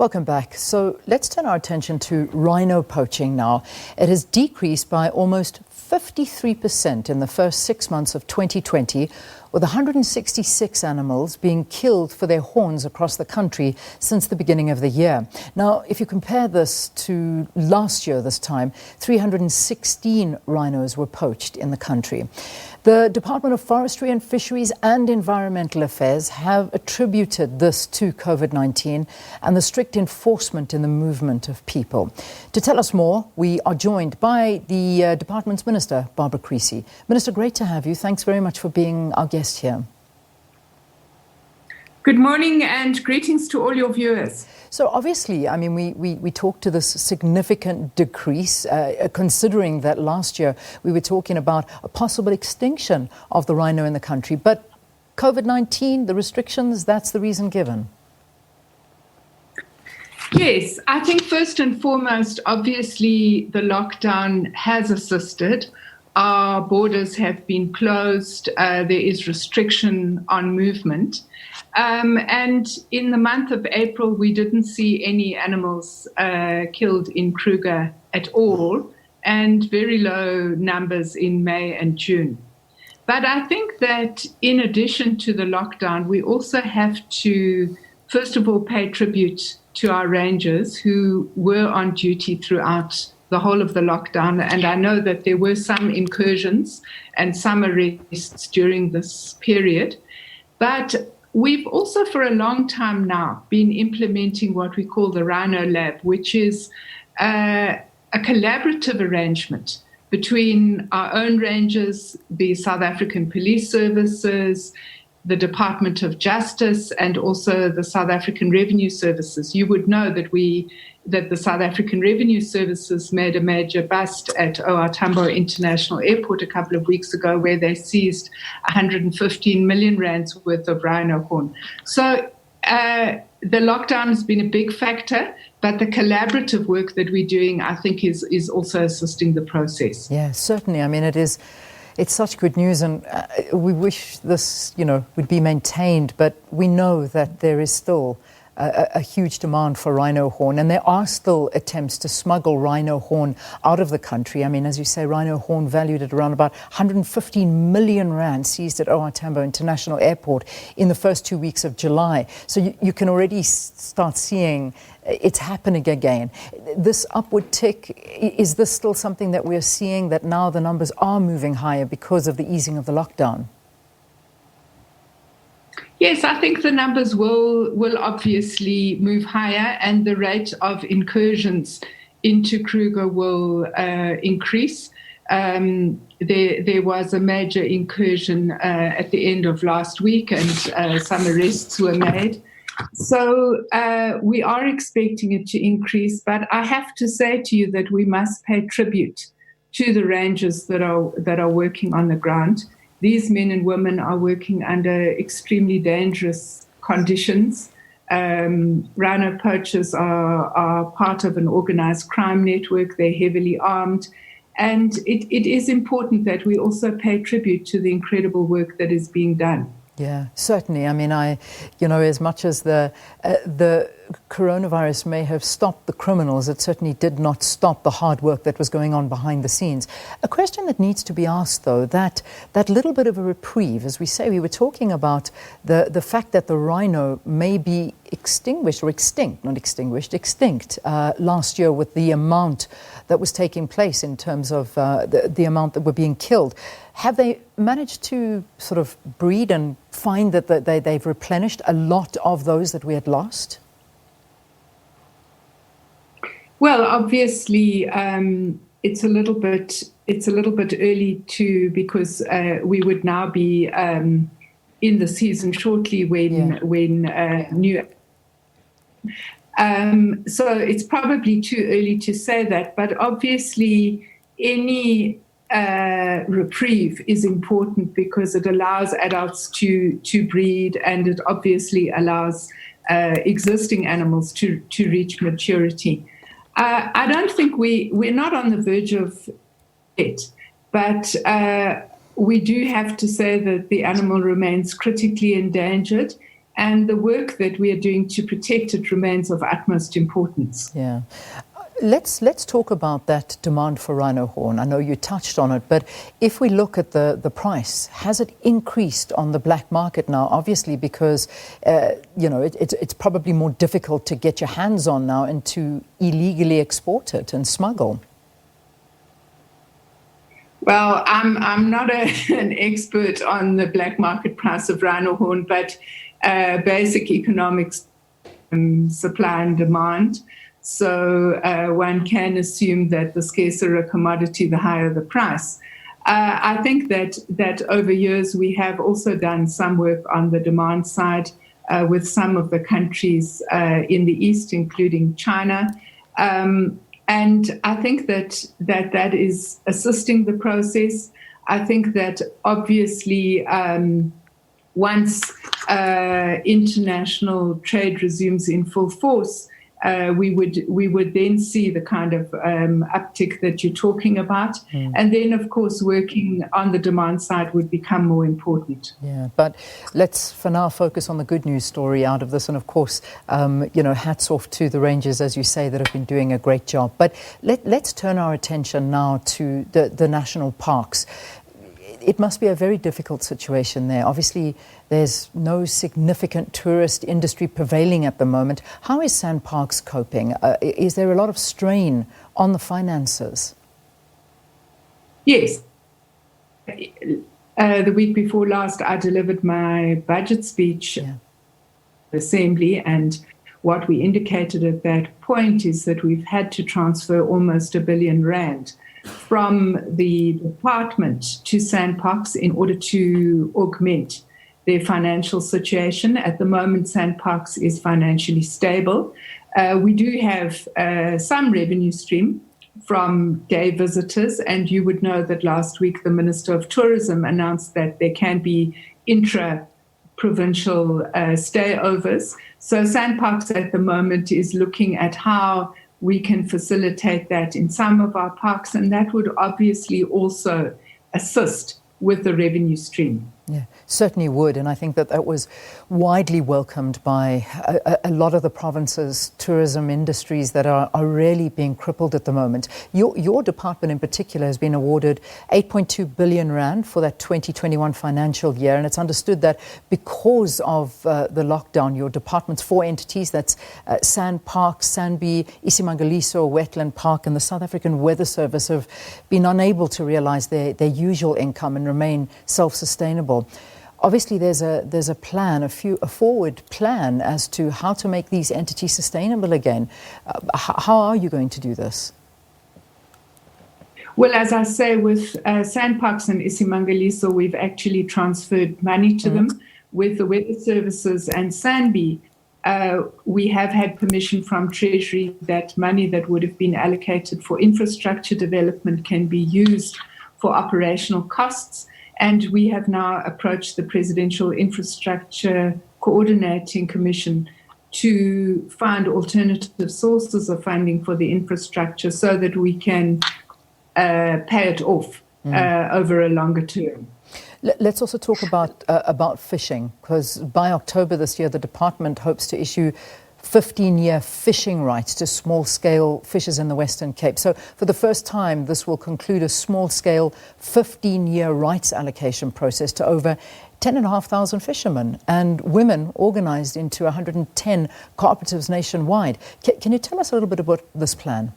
Welcome back. So let's turn our attention to rhino poaching now. It has decreased by almost 53% in the first 6 months of 2020, with 166 animals being killed for their horns across the country since the beginning of the year. Now, if you compare this to last year this time, 316 rhinos were poached in the country. The Department of Forestry and Fisheries and Environmental Affairs have attributed this to COVID-19 and the strict enforcement in the movement of people. To tell us more, we are joined by the Department's Minister, Barbara Creecy. Minister, great to have you. Thanks very much for being our guest here. Good morning and greetings to all your viewers. So obviously, I mean, we talked to this significant decrease, considering that last year we were talking about a possible extinction of the rhino in the country. But COVID-19, the restrictions, that's the reason given. Yes, I think first and foremost, obviously, the lockdown has assisted. Our borders have been closed. There is restriction on movement. And in the month of April, we didn't see any animals killed in Kruger at all, and very low numbers in May and June. But I think that in addition to the lockdown, we also have to, first of all, pay tribute to our rangers who were on duty throughout the whole of the lockdown. And I know that there were some incursions and some arrests during this period. But we've also for a long time now been implementing what we call the Rhino Lab, which is a collaborative arrangement between our own rangers, the South African Police Services, the Department of Justice, and also the South African Revenue Services. You would know that the South African Revenue Services made a major bust at OR Tambo International Airport a couple of weeks ago, where they seized 115 million rands worth of rhino horn. So the lockdown has been a big factor, but the collaborative work that we're doing, I think, is also assisting the process. Yeah, certainly. I mean, it's such good news, and we wish this, would be maintained, but we know that there is still a huge demand for rhino horn, and there are still attempts to smuggle rhino horn out of the country. I mean, as you say, rhino horn valued at around about 115 million rand seized at OR Tambo International Airport in the first 2 weeks of July. So you can already start seeing it's happening again. This upward tick, is this still something that we're seeing, that now the numbers are moving higher because of the easing of the lockdown? Yes, I think the numbers will obviously move higher, and the rate of incursions into Kruger will increase. There was a major incursion at the end of last week, and some arrests were made. So we are expecting it to increase, but I have to say to you that we must pay tribute to the rangers that are working on the ground. These men and women are working under extremely dangerous conditions. Rhino poachers are part of an organized crime network. They're heavily armed. And it is important that we also pay tribute to the incredible work that is being done. Yeah, certainly. I mean, as much as the coronavirus may have stopped the criminals, it certainly did not stop the hard work that was going on behind the scenes. A question that needs to be asked, though, that little bit of a reprieve, as we say, we were talking about the fact that the rhino may be extinct last year with the amount that was taking place in terms of the amount that were being killed. Have they managed to sort of breed and find that they've replenished a lot of those that we had lost? Well, obviously, it's a little bit early because we would now be in the season shortly when new. So it's probably too early to say that, but obviously any reprieve is important because it allows adults to breed, and it obviously allows existing animals to reach maturity. I don't think we're not on the verge of it, but we do have to say that the animal remains critically endangered. and the work that we are doing to protect it remains of utmost importance. Yeah. Let's talk about that demand for rhino horn. I know you touched on it, but if we look at the price, has it increased on the black market now? Obviously, because it's probably more difficult to get your hands on now and to illegally export it and smuggle. Well, I'm not an expert on the black market price of rhino horn, but basic economics, supply and demand. So one can assume that the scarcer a commodity, the higher the price. I think that over years we have also done some work on the demand side with some of the countries in the East, including China. And I think that is assisting the process. I think that obviously once international trade resumes in full force, we would then see the kind of uptick that you're talking about. And then, of course, working on the demand side would become more important. Yeah, but let's for now focus on the good news story out of this. And of course, hats off to the rangers, as you say, that have been doing a great job. But let's turn our attention now to the national parks. It must be a very difficult situation there. Obviously, there's no significant tourist industry prevailing at the moment. How is SANParks coping? Is there a lot of strain on the finances? Yes. The week before last, I delivered my budget speech at the Assembly, and what we indicated at that point is that we've had to transfer almost R1 billion from the department to SANParks in order to augment their financial situation. At the moment, SANParks is financially stable. We do have some revenue stream from day visitors, and you would know that last week the Minister of Tourism announced that there can be intra-provincial stayovers. So SANParks at the moment is looking at how we can facilitate that in some of our parks, and that would obviously also assist with the revenue stream. Yeah, certainly would, and I think that was widely welcomed by a lot of the province's tourism industries that are really being crippled at the moment. Your department in particular has been awarded R8.2 billion for that 2021 financial year, and it's understood that because of the lockdown, your department's 4 entities, that's SANParks, SANBI, Isimangaliso Wetland Park, and the South African Weather Service, have been unable to realise their usual income and remain self-sustainable. Obviously, there's a plan, a forward plan as to how to make these entities sustainable again. How are you going to do this? Well, as I say, with SANParks and Isimangaliso, we've actually transferred money to them. With the Weather Services and SANBI, we have had permission from Treasury that money that would have been allocated for infrastructure development can be used for operational costs. And we have now approached the Presidential Infrastructure Coordinating Commission to find alternative sources of funding for the infrastructure so that we can pay it off over a longer term. Let's also talk about fishing, because by October this year, the department hopes to issue 15-year fishing rights to small-scale fishers in the Western Cape. So for the first time, this will conclude a small-scale 15-year rights allocation process to over 10,500 fishermen and women organised into 110 cooperatives nationwide. Can you tell us a little bit about this plan?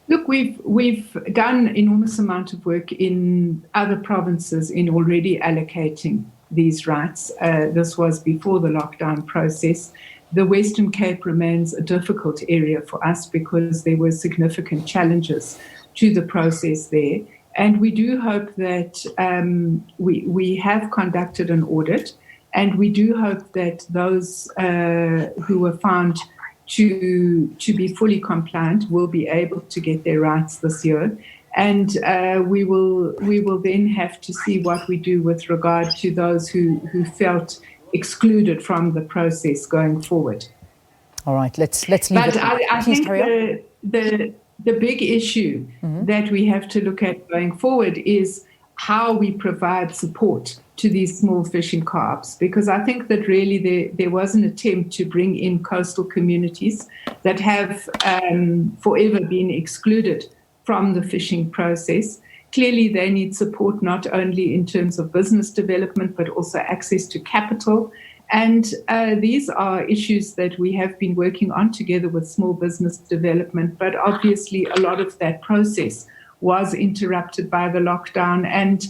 Look, we've done enormous amount of work in other provinces in already allocating these rights. This was before the lockdown process. The Western Cape remains a difficult area for us because there were significant challenges to the process there. And we do hope that we have conducted an audit, and we do hope that those who were found to be fully compliant will be able to get their rights this year. And we will then have to see what we do with regard to those who felt excluded from the process going forward. All right, let's leave it. But I think the big issue that we have to look at going forward is how we provide support to these small fishing co-ops, because I think that really there was an attempt to bring in coastal communities that have forever been excluded from the fishing process. Clearly, they need support not only in terms of business development, but also access to capital. And these are issues that we have been working on together with small business development. But obviously, a lot of that process was interrupted by the lockdown. And,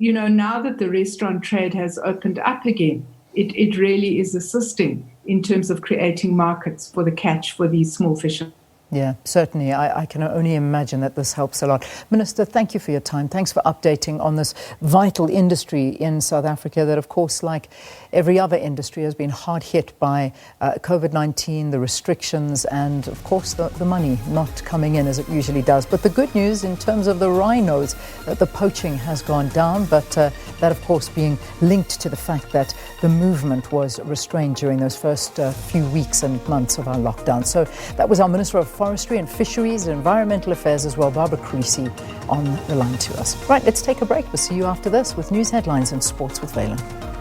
now that the restaurant trade has opened up again, it really is assisting in terms of creating markets for the catch for these small fishermen. Yeah, certainly. I can only imagine that this helps a lot. Minister, thank you for your time. Thanks for updating on this vital industry in South Africa that, of course, like every other industry, has been hard hit by COVID-19, the restrictions, and, of course, the money not coming in as it usually does. But the good news in terms of the rhinos, that the poaching has gone down, but that, of course, being linked to the fact that the movement was restrained during those first few weeks and months of our lockdown. So that was our Minister of Forestry and Fisheries and Environmental Affairs as well, Barbara Creecy, on the line to us. Right, let's take a break. We'll see you after this with news headlines and sports with Valen.